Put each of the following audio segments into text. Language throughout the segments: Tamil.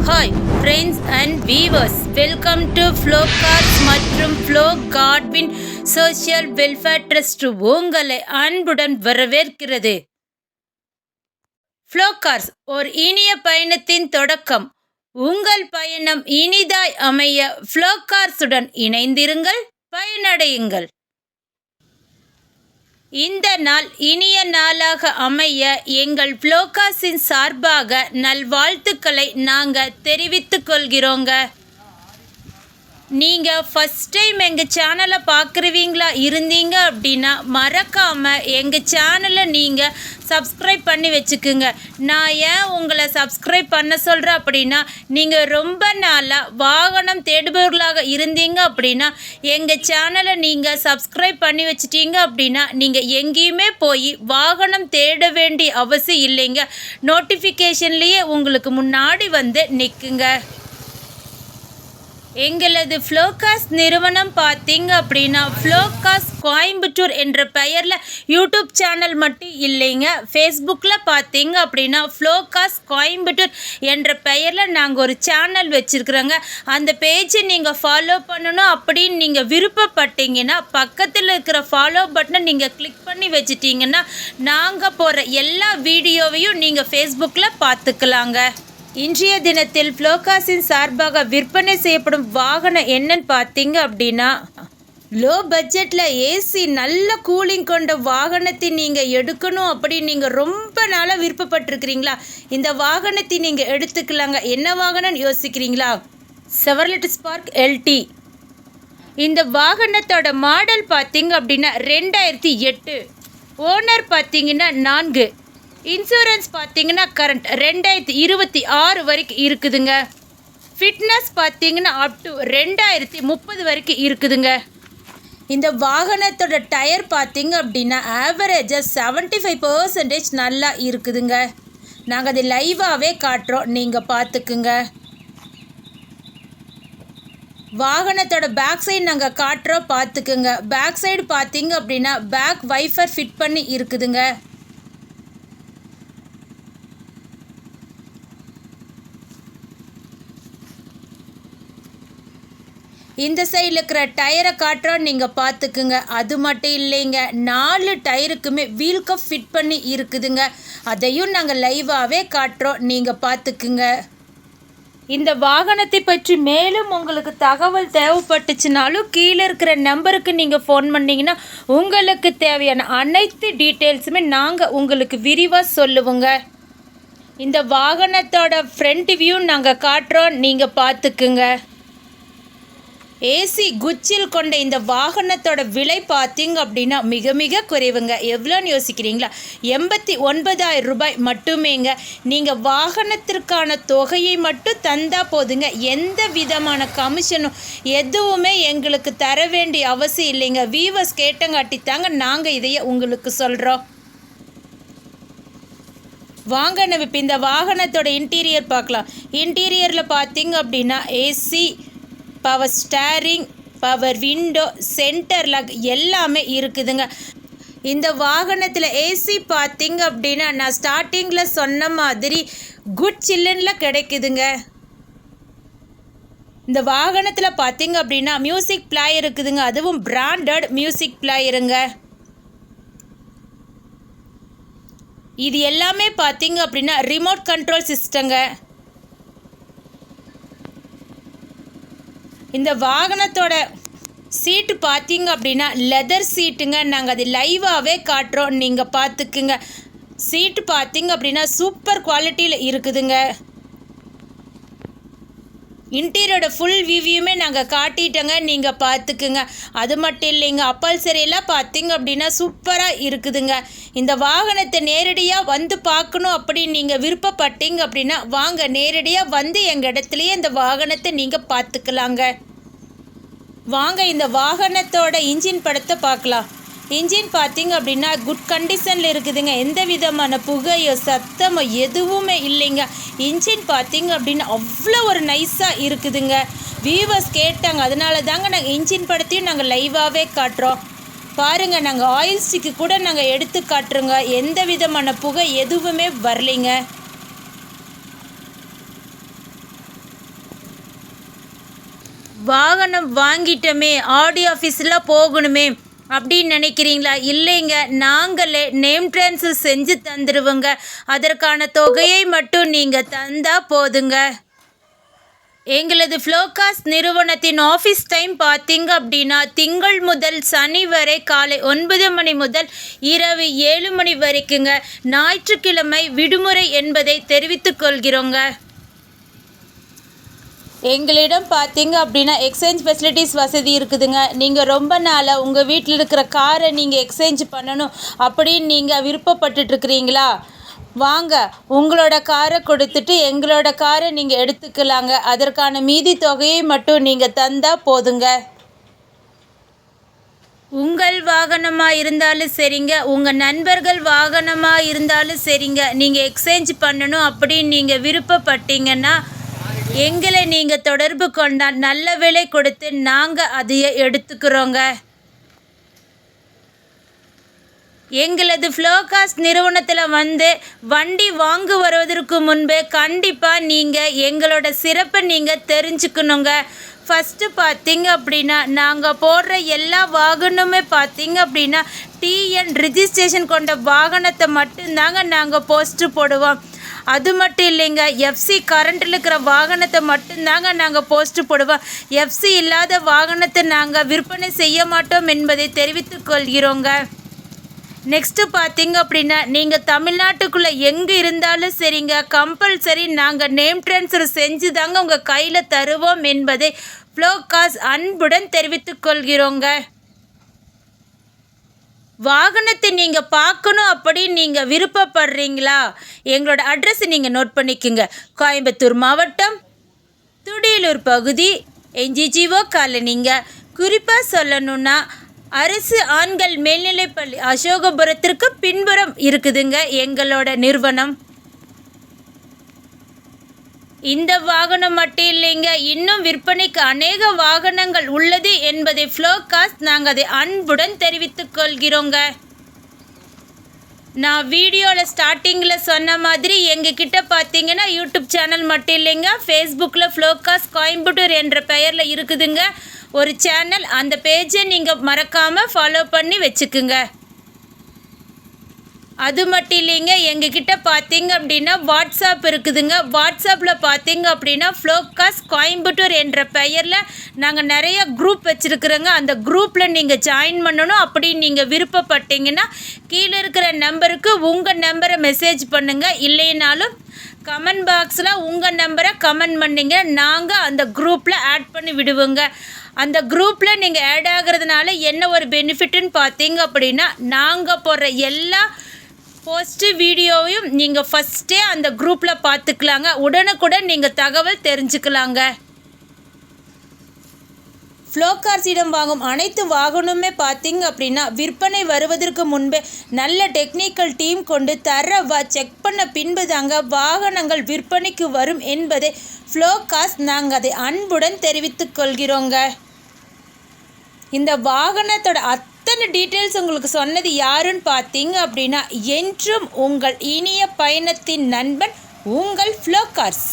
Hi friends and viewers, welcome to flow cars மற்றும் flow Godwin social welfare trust உங்களை அன்புடன் வரவேற்கிறது. ஃப்ளோ கார்ஸ் ஒரு இனிய பயணத்தின் தொடக்கம். உங்கள் பயணம் இனிதாய் அமைய ஃப்ளோ கார்ஸுடன் இணைந்திருங்கள், பயனடையுங்கள். இந்த நாள் இனிய நாளாக அமைய எங்கள் ஃப்ளோகாஸின் சார்பாக நல்வாழ்த்துக்களை நாங்கள் தெரிவித்துக் கொள்கிறோங்க. நீங்கள் ஃபஸ்ட் டைம் எங்கள் சேனலை பார்க்குறவீங்களா இருந்தீங்க அப்படின்னா மறக்காமல் எங்கள் சேனலை நீங்கள் சப்ஸ்கிரைப் பண்ணி வச்சுக்குங்க. நான் ஏன் உங்களை சப்ஸ்கிரைப் பண்ண சொல்கிறேன் அப்படின்னா, நீங்கள் ரொம்ப நாளாக வாகனம் தேடுபவர்களாக இருந்தீங்க அப்படின்னா எங்கள் சேனலை நீங்கள் சப்ஸ்கிரைப் பண்ணி வச்சிட்டீங்க அப்படின்னா நீங்கள் எங்கேயுமே போய் வாகனம் தேட வேண்டிய அவசியம் இல்லைங்க. நோட்டிஃபிகேஷன்லேயே உங்களுக்கு முன்னாடி வந்து நிற்குங்க. எங்களது ஃப்ளோகாஸ் நிறுவனம் பார்த்தீங்க அப்படின்னா ஃப்ளோகாஸ் கோயம்புத்தூர் என்ற பெயரில் யூடியூப் சேனல் மட்டும் இல்லைங்க. ஃபேஸ்புக்கில் பார்த்தீங்க அப்படின்னா ஃப்ளோகாஸ் கோயம்புத்தூர் என்ற பெயரில் நாங்கள் ஒரு சேனல் வச்சுருக்குறோங்க. அந்த பேஜை நீங்கள் ஃபாலோ பண்ணணும் அப்படின்னு நீங்கள் விருப்பப்பட்டீங்கன்னா பக்கத்தில் இருக்கிற ஃபாலோ பட்டனை நீங்கள் கிளிக் பண்ணி வச்சிட்டிங்கன்னா நாங்கள் போகிற எல்லா வீடியோவையும் நீங்கள் ஃபேஸ்புக்கில் பார்த்துக்கலாங்க. இன்றைய தினத்தில் ஃப்ளோகாஸின் சார்பாக விற்பனை செய்யப்படும் வாகனம் என்னன்னு பார்த்தீங்க அப்படின்னா, லோ பட்ஜெட்டில் ஏசி நல்ல கூலிங் கொண்ட வாகனத்தை நீங்கள் எடுக்கணும் அப்படின்னு நீங்கள் ரொம்ப நாளாக விருப்பப்பட்டிருக்கிறீங்களா? இந்த வாகனத்தை நீங்கள் எடுத்துக்கலாங்க. என்ன வாகனம்னு யோசிக்கிறீங்களா? Chevrolet Spark LT. இந்த வாகனத்தோட மாடல் பார்த்தீங்க அப்படின்னா 2008. ஓனர் பார்த்தீங்கன்னா 4. இன்சூரன்ஸ் பார்த்தீங்கன்னா கரண்ட் 2026 வரைக்கும் இருக்குதுங்க. ஃபிட்னஸ் பார்த்தீங்கன்னா அப் டு 2030 வரைக்கும் இருக்குதுங்க. இந்த வாகனத்தோட டயர் பார்த்தீங்க அப்படின்னா ஆவரேஜாக 75% நல்லா இருக்குதுங்க. நாங்கள் அதை லைவாகவே காட்டுறோம், நீங்கள் பார்த்துக்குங்க. வாகனத்தோட பேக் சைடு நாங்கள் காட்டுறோம், பார்த்துக்குங்க. பேக் சைடு பார்த்தீங்க அப்படின்னா பேக் வைஃபர் ஃபிட் பண்ணி இருக்குதுங்க. இந்த சைடில் இருக்கிற டயரை காட்டுறோம், நீங்கள் பார்த்துக்குங்க. அது மட்டும் இல்லைங்க, 4 டயருக்குமே வீல் கப் ஃபிட் பண்ணி இருக்குதுங்க. அதையும் நாங்கள் லைவாகவே காட்டுறோம், நீங்கள் பார்த்துக்குங்க. இந்த வாகனத்தை பற்றி மேலும் உங்களுக்கு தகவல் தேவைப்பட்டுச்சுனாலும் கீழே இருக்கிற நம்பருக்கு நீங்கள் ஃபோன் பண்ணிங்கன்னா உங்களுக்கு தேவையான அனைத்து டீட்டெயில்ஸுமே நாங்கள் உங்களுக்கு விரிவாக சொல்லுவோங்க. இந்த வாகனத்தோட ஃப்ரண்ட் வியூ நாங்கள் காட்டுறோம், நீங்கள் பார்த்துக்குங்க. ஏசி குச்சில் கொண்ட இந்த வாகனத்தோட விலை பார்த்தீங்க அப்படின்னா மிக மிக குறைவுங்க. எவ்வளோன்னு யோசிக்கிறீங்களா? 89,000 ரூபாய் மட்டுமேங்க. நீங்கள் வாகனத்திற்கான தொகையை மட்டும் தந்தால் போதுங்க. எந்த விதமான கமிஷனும் எதுவுமே எங்களுக்கு தர வேண்டிய அவசியம் இல்லைங்க. வீவர்ஸ் கேட்டங்காட்டித்தாங்க நாங்கள் இதையே உங்களுக்கு சொல்கிறோம். வாங்க நம்ம இப்போ இந்த வாகனத்தோட இன்டீரியர் பார்க்கலாம். இன்டீரியரில் பார்த்தீங்க அப்படின்னா AC, power steering, power window, centre lock எல்லாமே இருக்குதுங்க. இந்த வாகனத்தில் ஏசி பார்த்தீங்க அப்படின்னா நான் ஸ்டார்டிங்கில் சொன்ன மாதிரி குட் சில்லுனில் கிடைக்குதுங்க. இந்த வாகனத்தில் பார்த்தீங்க அப்படின்னா மியூசிக் பிளேயர் இருக்குதுங்க. அதுவும் பிராண்டட் மியூசிக் பிளேயருங்க. இது எல்லாமே பார்த்தீங்க அப்படின்னா ரிமோட் கண்ட்ரோல் சிஸ்டங்க. இந்த வாகனத்தோட சீட்டு பார்த்தீங்க அப்படின்னா லெதர் சீட்டுங்க. நாங்கள் அது லைவாகவே காட்டுறோம், நீங்கள் பார்த்துக்குங்க. சீட்டு பார்த்தீங்க அப்படின்னா சூப்பர் குவாலிட்டியில் இருக்குதுங்க. இன்டீரியரோட ஃபுல் வியூவையுமே நாங்கள் காட்டிட்டோங்க, நீங்கள் பார்த்துக்குங்க. அது மட்டும் இல்லைங்க, அப்பல்சரியெல்லாம் பார்த்தீங்க அப்படின்னா சூப்பராக இருக்குதுங்க. இந்த வாகனத்தை நேரடியாக வந்து பார்க்கணும் அப்படின்னு நீங்கள் விருப்பப்பட்டீங்க அப்படின்னா வாங்க, நேரடியாக வந்து எங்கள் இடத்துலையே இந்த வாகனத்தை நீங்கள் பார்த்துக்கலாங்க. வாங்க இந்த வாகனத்தோட இன்ஜின் படத்தை பார்க்கலாம். இன்ஜின் பார்த்தீங்க அப்படின்னா குட் கண்டிஷனில் இருக்குதுங்க. எந்த விதமான புகையோ சத்தமோ எதுவுமே இல்லைங்க. இன்ஜின் பார்த்தீங்க அப்படின்னா அவ்வளோ ஒரு நைஸாக இருக்குதுங்க. வியூவர்ஸ் கேட்டாங்க, அதனால தாங்க நாங்கள் இன்ஜின் படத்தையும் நாங்கள் லைவாகவே காட்டுறோம். பாருங்கள், நாங்கள் ஆயில் ஸ்டிக்கு கூட நாங்கள் எடுத்து காட்டுறோங்க. எந்த விதமான புகை எதுவுமே வரலைங்க. வாகனம் வாங்கிட்டோமே, ஆடி ஆஃபீஸில் போகணுமே அப்படின்னு நினைக்கிறீங்களா? இல்லைங்க, நாங்களே நேம் ட்ரான்ஸ்ஃபர் செஞ்சு தந்துடுவோங்க. அதற்கான தொகையை மட்டும் நீங்கள் தந்தால் போதுங்க. எங்களது ஃப்ளோகாஸ்ட் நிறுவனத்தின் ஆஃபீஸ் டைம் பார்த்தீங்க அப்படின்னா திங்கள் முதல் சனி வரை காலை 9 மணி முதல் இரவு 7 மணி வரைக்குங்க. ஞாயிற்றுக்கிழமை விடுமுறை என்பதை தெரிவித்துக் கொள்கிறோங்க. எங்களிடம் பார்த்தீங்க அப்படின்னா எக்ஸ்சேஞ்ச் ஃபெசிலிட்டிஸ் வசதி இருக்குதுங்க. நீங்கள் ரொம்ப நாளாக உங்கள் வீட்டில் இருக்கிற காரை நீங்கள் எக்ஸ்சேஞ்ச் பண்ணணும் அப்படின்னு நீங்கள் விருப்பப்பட்டுட்ருக்கிறீங்களா? வாங்க, உங்களோட காரை கொடுத்துட்டு எங்களோட காரை நீங்கள் எடுத்துக்கலாங்க. அதற்கான மீதி தொகையை மட்டும் நீங்கள் தந்தால் போதுங்க. உங்கள் வாகனமாக இருந்தாலும் சரிங்க, உங்கள் நண்பர்கள் வாகனமாக இருந்தாலும் சரிங்க, நீங்கள் எக்ஸ்சேஞ்ச் பண்ணணும் அப்படின்னு நீங்கள் விருப்பப்பட்டீங்கன்னா எங்களை நீங்கள் தொடர்பு கொண்டால் நல்ல விலை கொடுத்து நாங்கள் அதையே எடுத்துக்கிறோங்க. எங்களது ஃப்ளோகாஸ்ட் நிறுவனத்தில் வண்டி வாங்க வருவதற்கு முன்பே கண்டிப்பாக நீங்கள் எங்களோட சிறப்பை நீங்கள் தெரிஞ்சுக்கணுங்க. ஃபஸ்ட்டு பார்த்தீங்க அப்படின்னா நாங்கள் போடுற எல்லா வாகனமுமே பார்த்தீங்க அப்படின்னா டிஎன் ரிஜிஸ்ட்ரேஷன் கொண்ட வாகனத்தை மட்டும்தாங்க நாங்கள் போஸ்ட்டு போடுவோம். அது மட்டும் இல்லைங்க, எஃப்சி கரண்டில் இருக்கிற வாகனத்தை மட்டும்தாங்க நாங்கள் போஸ்ட்டு போடுவோம். எஃப்சி இல்லாத வாகனத்தை நாங்கள் விற்பனை செய்ய மாட்டோம் என்பதை தெரிவித்துக் கொள்கிறோங்க. நெக்ஸ்ட்டு பார்த்தீங்க அப்படின்னா நீங்கள் தமிழ்நாட்டுக்குள்ளே எங்கே இருந்தாலும் சரிங்க, கம்பல்சரி நாங்கள் நேம் ட்ரான்ஸ்ஃபர் செஞ்சு தாங்க உங்கள் கையில் தருவோம் என்பதை ஃப்ளோகாஸ்ட் அன்புடன் தெரிவித்துக் கொள்கிறோங்க. வாகனத்தை நீங்கள் பார்க்கணும் அப்படின்னு நீங்கள் விருப்பப்படுறீங்களா? எங்களோட அட்ரஸ் நீங்கள் நோட் பண்ணிக்கோங்க. கோயம்புத்தூர் மாவட்டம், துடியலூர் பகுதி, என்ஜிஜிஓ காலனிங்க. குறிப்பாக சொல்லணுன்னா அரசு ஆண்கள் மேல்நிலைப்பள்ளி அசோகபுரத்திற்கு பின்புறம் இருக்குதுங்க எங்களோட நிறுவனம். இந்த வாகனம் மட்டும் இல்லைங்க, இன்னும் விற்பனைக்கு அநேக வாகனங்கள் உள்ளது என்பதை ஃப்ளோகாஸ்ட் நாங்கள் அதை அன்புடன் தெரிவித்துக் கொள்கிறோங்க. நான் வீடியோவில் ஸ்டார்டிங்கில் சொன்ன மாதிரி எங்ககிட்ட பார்த்தீங்கன்னா யூடியூப் சேனல் மட்டும் இல்லைங்க, ஃபேஸ்புக்கில் ஃப்ளோகாஸ்ட் கோயம்புத்தூர் என்ற பெயரில் இருக்குதுங்க ஒரு சேனல். அந்த பேஜை நீங்கள் மறக்காமல் ஃபாலோ பண்ணி வச்சுக்குங்க. அது மட்டும் இல்லைங்க, எங்ககிட்ட பார்த்தீங்க அப்படின்னா வாட்ஸ்அப் இருக்குதுங்க. வாட்ஸ்அப்பில் பார்த்தீங்க அப்படின்னா ஃப்ளோகாஸ்ட் கோயம்புத்தூர் என்ற பெயரில் நாங்கள் நிறைய குரூப் வச்சுருக்குறோங்க. அந்த குரூப்பில் நீங்கள் ஜாயின் பண்ணணும் அப்படின்னு நீங்கள் விருப்பப்பட்டீங்கன்னா கீழே இருக்கிற நம்பருக்கு உங்கள் நம்பரை மெசேஜ் பண்ணுங்கள். இல்லைனாலும் கமெண்ட் பாக்ஸில் உங்கள் நம்பரை கமெண்ட் பண்ணிங்க, நாங்கள் அந்த குரூப்பில் ஆட் பண்ணி விடுவோங்க. அந்த குரூப்பில் நீங்கள் ஆட் ஆகிறதுனால என்ன ஒரு பெனிஃபிட்டுன்னு பார்த்தீங்க அப்படின்னா நாங்கள் போடுற எல்லா போஸ்ட்டு வீடியோவையும் நீங்கள் ஃபஸ்ட்டே அந்த குரூப்பில் பார்த்துக்கலாங்க. உடனுக்குடன் நீங்கள் தகவல் தெரிஞ்சுக்கலாங்க. ஃப்ளோகார்ஸிடம் வாங்கும் அனைத்து வாகனமுமே பார்த்தீங்க அப்படின்னா விற்பனை வருவதற்கு முன்பே நல்ல டெக்னிக்கல் டீம் கொண்டு தரவா செக் பண்ண பின்பு தாங்க வாகனங்கள் விற்பனைக்கு வரும் என்பதை ஃப்ளோகாஸ்ட் நாங்கள் அதை அன்புடன் தெரிவித்துக் கொள்கிறோங்க. இந்த வாகனத்தோட அத்தனை டீட்டெயில்ஸ் உங்களுக்கு சொன்னது யாருன்னு பார்த்தீங்க அப்படின்னா என்றும் உங்கள் இனிய பயணத்தின் நண்பன் உங்கள் ஃப்ளோகார்ஸ்.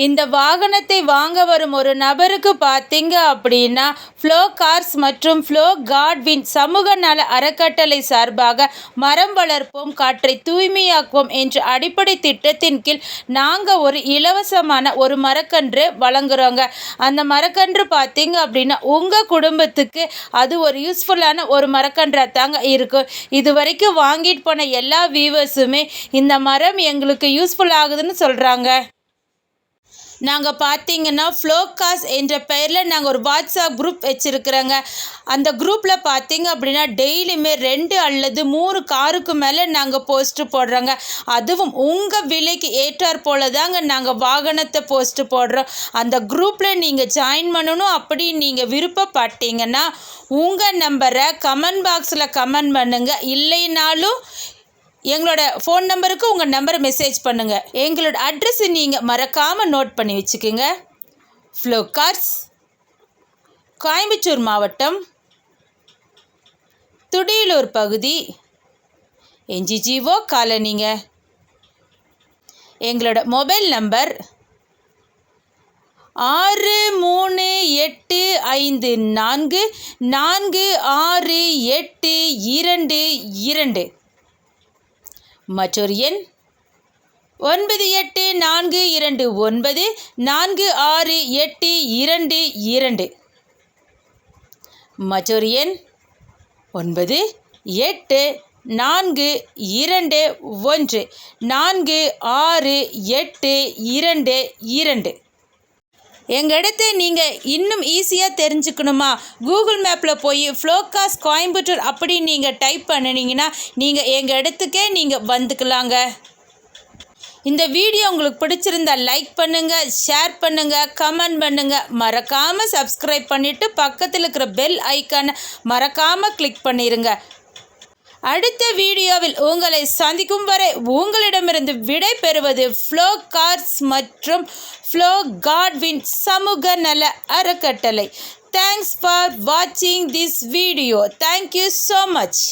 இந்த வாகனத்தை வாங்க வரும் ஒரு நபருக்கு பார்த்தீங்க அப்படின்னா ஃப்ளோகார்ஸ் மற்றும் ஃப்ளோ காட்வின் சமூக நல அறக்கட்டளை சார்பாக மரம் வளர்ப்போம் காற்றை தூய்மையாக்குவோம் என்ற அடிப்படை திட்டத்தின் கீழ் நாங்கள் ஒரு இலவசமான ஒரு மரக்கன்று வழங்குகிறோங்க. அந்த மரக்கன்று பார்த்தீங்க அப்படின்னா உங்கள் குடும்பத்துக்கு அது ஒரு யூஸ்ஃபுல்லான ஒரு மரக்கன்றாக தாங்க இருக்கும். இது வரைக்கும் வாங்கிட்டு போன எல்லா வியூவர்ஸுமே இந்த மரம் எங்களுக்கு யூஸ்ஃபுல் ஆகுதுன்னு சொல்கிறாங்க. நாங்கள் பார்த்தீங்கன்னா ஃப்ளோகாஸ்ட் என்ற பெயரில் நாங்கள் ஒரு வாட்ஸ்அப் குரூப் வச்சுருக்குறோங்க. அந்த குரூப்பில் பார்த்தீங்க அப்படின்னா டெய்லியுமே 2 அல்லது 3 காருக்கு மேலே நாங்கள் போஸ்ட்டு போடுறோங்க. அதுவும் உங்கள் விலைக்கு ஏற்றார் போல தாங்க நாங்கள் வாகனத்தை போஸ்ட்டு போடுறோம். அந்த குரூப்பில் நீங்கள் ஜாயின் பண்ணணும் அப்படி நீங்கள் விருப்பப்பட்டீங்கன்னா உங்கள் நம்பரை கமெண்ட் பாக்ஸில் கமெண்ட் பண்ணுங்கள். இல்லைனாலும் எங்களோட ஃபோன் நம்பருக்கு உங்கள் நம்பரை மெசேஜ் பண்ணுங்கள். எங்களோட அட்ரஸை நீங்கள் மறக்காமல் நோட் பண்ணி வச்சுக்கோங்க. ஃப்ளோகார்ஸ், கோயம்புத்தூர் மாவட்டம், துடியலூர் பகுதி, என்ஜிஜிஓ காலனிங்க. எங்களோட மொபைல் நம்பர் 63854 மற்றொரு எண் 9842946822 மற்றொரு எண் 9842146822. எங்கள் இடத்த நீங்கள் இன்னும் ஈஸியாக தெரிஞ்சுக்கணுமா? கூகுள் மேப்பில் போய் ஃப்ளோகாஸ்ட் கோயம்புத்தூர் அப்படி நீங்கள் டைப் பண்ணினீங்கன்னா நீங்கள் எங்கள் இடத்துக்கே நீங்கள் வந்துக்கலாங்க. இந்த வீடியோ உங்களுக்கு பிடிச்சிருந்தா லைக் பண்ணுங்கள், ஷேர் பண்ணுங்கள், கமெண்ட் பண்ணுங்கள். மறக்காமல் சப்ஸ்கிரைப் பண்ணிவிட்டு பக்கத்தில் இருக்கிற பெல் ஐக்கானை மறக்காமல் கிளிக் பண்ணிடுங்க. அடுத்த வீடியோவில் உங்களை சந்திக்கும் வரை உங்களிடமிருந்து விடை பெறுவது ஃப்ளோகாஸ்ட் மற்றும் ஃப்ளோ காட்வின் சமூக நல அறக்கட்டளை. தேங்க்ஸ் ஃபார் வாட்சிங் this video. Thank you so much.